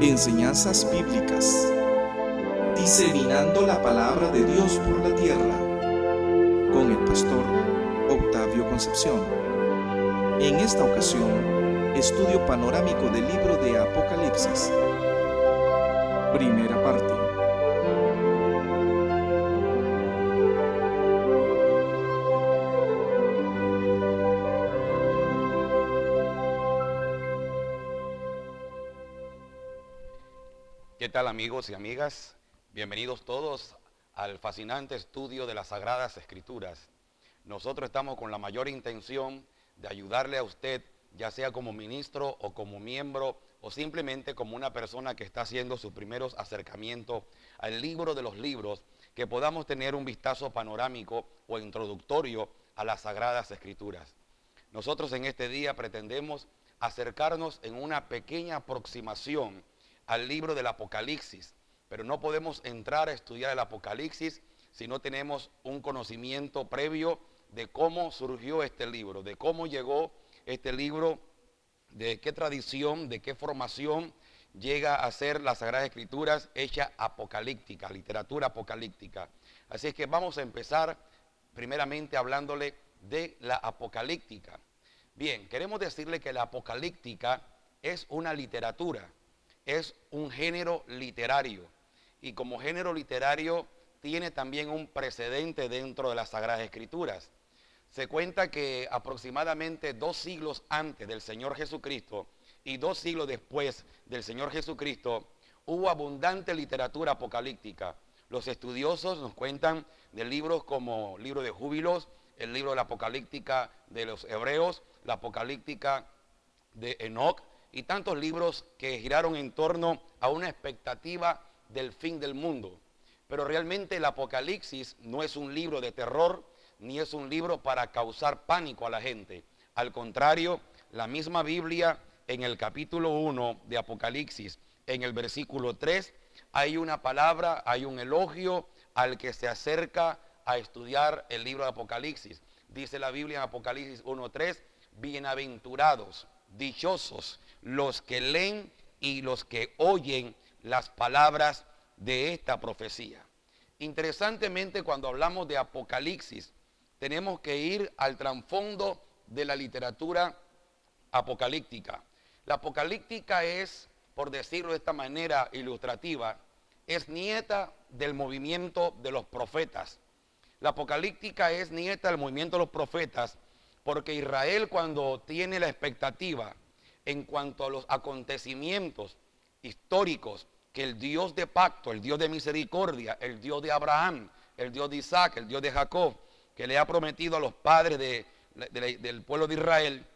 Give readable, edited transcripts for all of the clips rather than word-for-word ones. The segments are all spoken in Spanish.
Enseñanzas bíblicas. Diseminando la palabra de Dios por la tierra. Con el pastor Octavio Concepción. En esta ocasión, estudio panorámico del libro de Apocalipsis. Primera parte. ¿Qué tal, amigos y amigas? Bienvenidos todos al fascinante estudio de las Sagradas Escrituras. Nosotros estamos con la mayor intención de ayudarle a usted, ya sea como ministro o como miembro o simplemente como una persona que está haciendo sus primeros acercamientos al libro de los libros, que podamos tener un vistazo panorámico o introductorio a las Sagradas Escrituras. Nosotros en este día pretendemos acercarnos en una pequeña aproximación al libro del Apocalipsis, pero no podemos entrar a estudiar el Apocalipsis si no tenemos un conocimiento previo de cómo surgió este libro, de cómo llegó este libro, de qué tradición, de qué formación llega a ser las Sagradas Escrituras hecha apocalíptica, literatura apocalíptica. Así es que vamos a empezar primeramente hablándole de la apocalíptica. Bien, queremos decirle que la apocalíptica es una literatura, es un género literario, y como género literario tiene también un precedente dentro de las Sagradas Escrituras. Se cuenta que aproximadamente 2 siglos antes del Señor Jesucristo y 2 siglos después del Señor Jesucristo hubo abundante literatura apocalíptica. Los estudiosos nos cuentan de libros como el libro de Júbilos, el libro de la apocalíptica de los Hebreos, la apocalíptica de Enoc, y tantos libros que giraron en torno a una expectativa del fin del mundo. Pero realmente el Apocalipsis no es un libro de terror, ni es un libro para causar pánico a la gente. Al contrario, la misma Biblia en el capítulo 1 de Apocalipsis, en el versículo 3, hay una palabra, hay un elogio al que se acerca a estudiar el libro de Apocalipsis. Dice la Biblia en Apocalipsis 1:3, bienaventurados, dichosos los que leen y los que oyen las palabras de esta profecía. Interesantemente, cuando hablamos de Apocalipsis, tenemos que ir al trasfondo de la literatura apocalíptica. La apocalíptica es, por decirlo de esta manera ilustrativa, es nieta del movimiento de los profetas. La apocalíptica es nieta del movimiento de los profetas, porque Israel, cuando tiene la expectativa en cuanto a los acontecimientos históricos que el Dios de pacto, el Dios de misericordia, el Dios de Abraham, el Dios de Isaac, el Dios de Jacob, que le ha prometido a los padres del pueblo de Israel,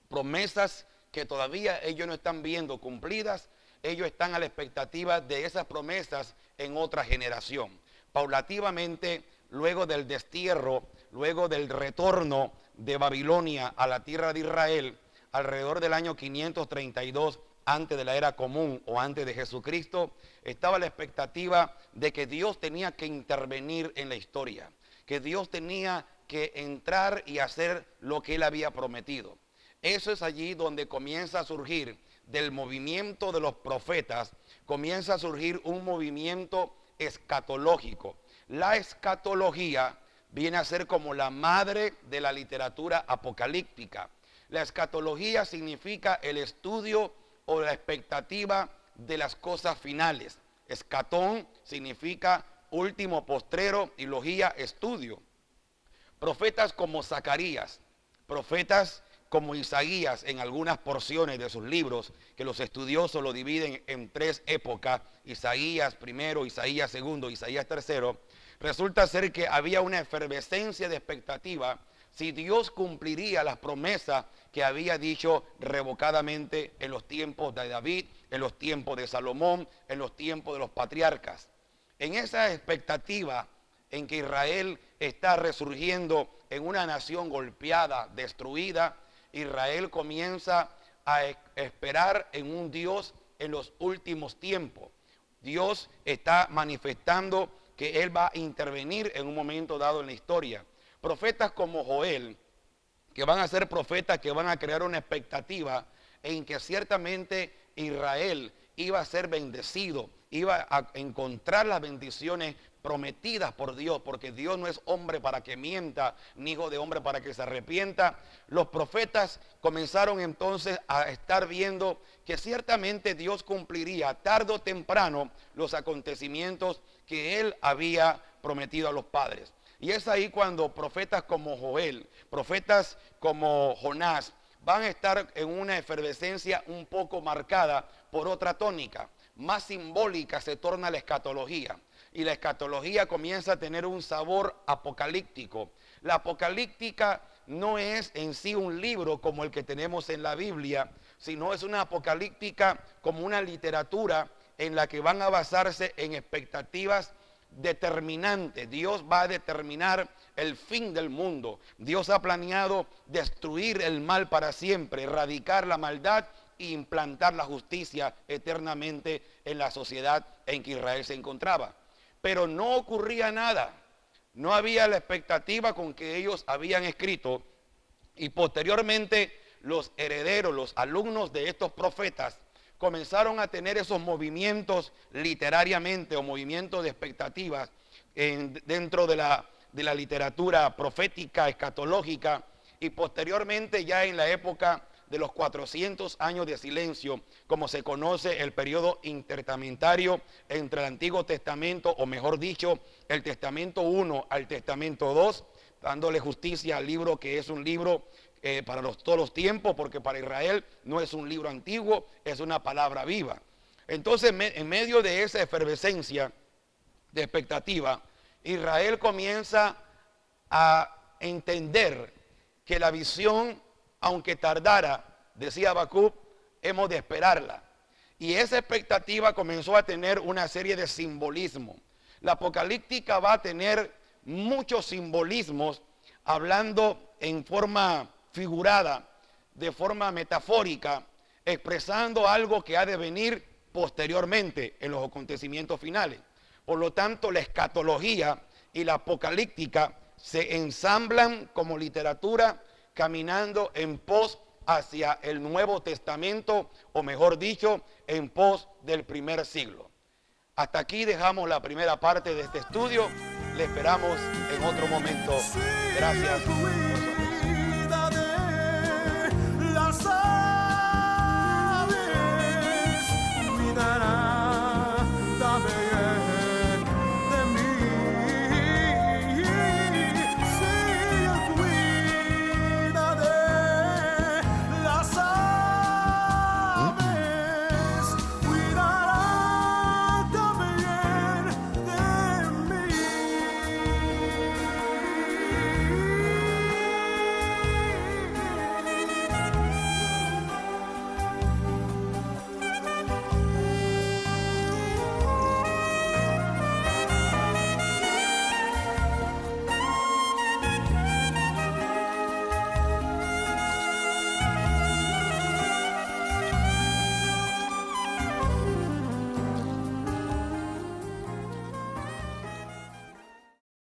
promesas que todavía ellos no están viendo cumplidas, ellos están a la expectativa de esas promesas en otra generación. Paulativamente, luego del destierro, luego del retorno de Babilonia a la tierra de Israel, alrededor del año 532 antes de la era común o antes de Jesucristo, estaba la expectativa de que Dios tenía que intervenir en la historia, que Dios tenía que entrar y hacer lo que Él había prometido. Eso es allí donde comienza a surgir del movimiento de los profetas, comienza a surgir un movimiento escatológico. La escatología viene a ser como la madre de la literatura apocalíptica. La escatología significa el estudio o la expectativa de las cosas finales. Escatón significa último, postrero, y logía, estudio. Profetas como Zacarías, profetas como Isaías en algunas porciones de sus libros, que los estudiosos lo dividen en 3 épocas, Isaías primero, Isaías segundo, Isaías tercero, resulta ser que había una efervescencia de expectativa si Dios cumpliría las promesas que había dicho revocadamente en los tiempos de David, en los tiempos de Salomón, en los tiempos de los patriarcas. En esa expectativa en que Israel está resurgiendo en una nación golpeada, destruida, Israel comienza a esperar en un Dios en los últimos tiempos. Dios está manifestando que Él va a intervenir en un momento dado en la historia. Profetas como Joel, que van a ser profetas que van a crear una expectativa en que ciertamente Israel iba a ser bendecido, iba a encontrar las bendiciones prometidas por Dios, porque Dios no es hombre para que mienta, ni hijo de hombre para que se arrepienta. Los profetas comenzaron entonces a estar viendo que ciertamente Dios cumpliría tarde o temprano los acontecimientos que Él había prometido a los padres. Y es ahí cuando profetas como Joel, profetas como Jonás, van a estar en una efervescencia un poco marcada por otra tónica. Más simbólica se torna la escatología. Y la escatología comienza a tener un sabor apocalíptico. La apocalíptica no es en sí un libro como el que tenemos en la Biblia, sino es una apocalíptica como una literatura en la que van a basarse en expectativas determinantes. Dios va a determinar el fin del mundo. Dios ha planeado destruir el mal para siempre, erradicar la maldad e implantar la justicia eternamente en la sociedad en que Israel se encontraba. Pero no ocurría nada. No había la expectativa con que ellos habían escrito, y posteriormente los herederos, los alumnos de estos profetas, comenzaron a tener esos movimientos literariamente o movimientos de expectativas dentro de la literatura profética, escatológica, y posteriormente ya en la época de los 400 años de silencio, como se conoce el periodo intertestamentario entre el Antiguo Testamento, o mejor dicho, el Testamento 1 al Testamento 2, dándole justicia al libro que es un libro para todos los tiempos, porque para Israel no es un libro antiguo, es una palabra viva. Entonces, en medio de esa efervescencia de expectativa, Israel comienza a entender que la visión, aunque tardara, decía Habacuc, hemos de esperarla. Y esa expectativa comenzó a tener una serie de simbolismos. La apocalíptica va a tener muchos simbolismos, hablando en forma figurada, de forma metafórica, expresando algo que ha de venir posteriormente en los acontecimientos finales. Por lo tanto, la escatología y la apocalíptica se ensamblan como literatura, caminando en pos hacia el Nuevo Testamento, o mejor dicho, en pos del primer siglo. Hasta aquí dejamos la primera parte de este estudio. Le esperamos en otro momento. Gracias por su atención.